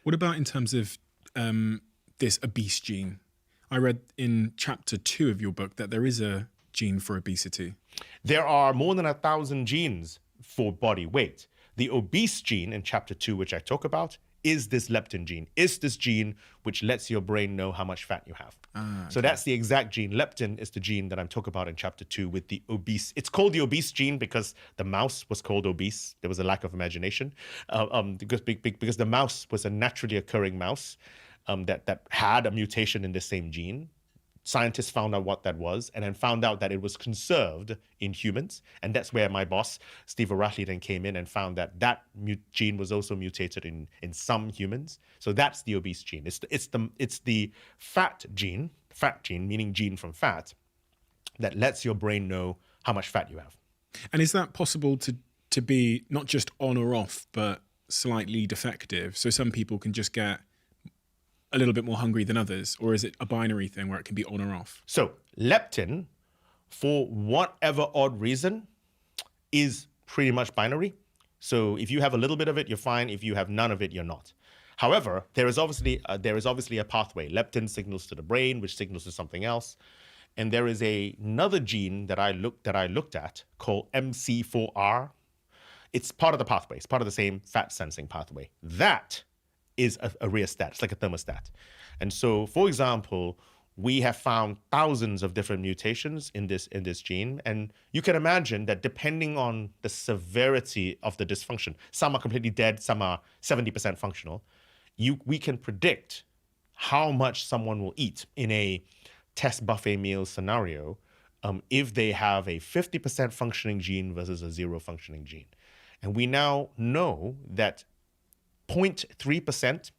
What about in terms of this obese gene? I read in chapter 2 of your book that there is a gene for obesity. There are more than 1,000 genes for body weight. The obese gene in chapter 2, which I talk about, is this leptin gene, is this gene which lets your brain know how much fat you have. So that's the exact gene. Leptin is the gene that I'm talking about in chapter 2 with the obese. It's called the obese gene because the mouse was called obese. There was a lack of imagination because the mouse was a naturally occurring mouse that had a mutation in the same gene. Scientists found out what that was and then found out that it was conserved in humans. And that's where my boss, Steve O'Reilly, then came in and found that that gene was also mutated in some humans. So that's the obese gene. It's the fat gene meaning gene from fat, that lets your brain know how much fat you have. And is that possible to be not just on or off, but slightly defective? So some people can just get a little bit more hungry than others, or is it a binary thing where it can be on or off? So leptin, for whatever odd reason, is pretty much binary. So if you have a little bit of it, you're fine. If you have none of it, you're not. However, there is obviously a pathway. Leptin signals to the brain, which signals to something else. And there is another gene that I looked at called MC4R. It's part of the pathway. It's part of the same fat sensing pathway. That is a rheostat. It's like a thermostat. And so, for example, we have found thousands of different mutations in this gene. And you can imagine that depending on the severity of the dysfunction, some are completely dead, some are 70% functional, we can predict how much someone will eat in a test buffet meal scenario if they have a 50% functioning gene versus a 0 functioning gene. And we now know that 0.3%,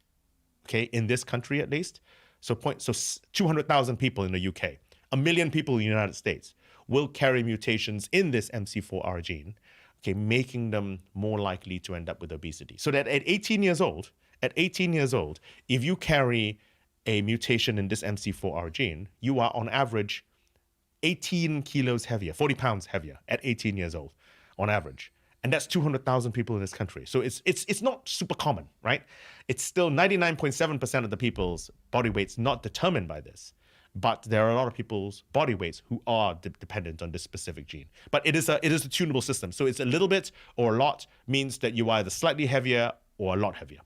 okay, in this country at least, so 200,000 people in the UK, 1 million people in the United States will carry mutations in this MC4R gene, okay, making them more likely to end up with obesity. So that at 18 years old, if you carry a mutation in this MC4R gene, you are on average 18 kilos heavier, 40 pounds heavier at 18 years old on average. And that's 200,000 people in this country. So it's not super common, right? It's still 99.7% of the people's body weight's not determined by this. But there are a lot of people's body weights who are dependent on this specific gene. But it is a tunable system. So it's a little bit or a lot means that you are either slightly heavier or a lot heavier.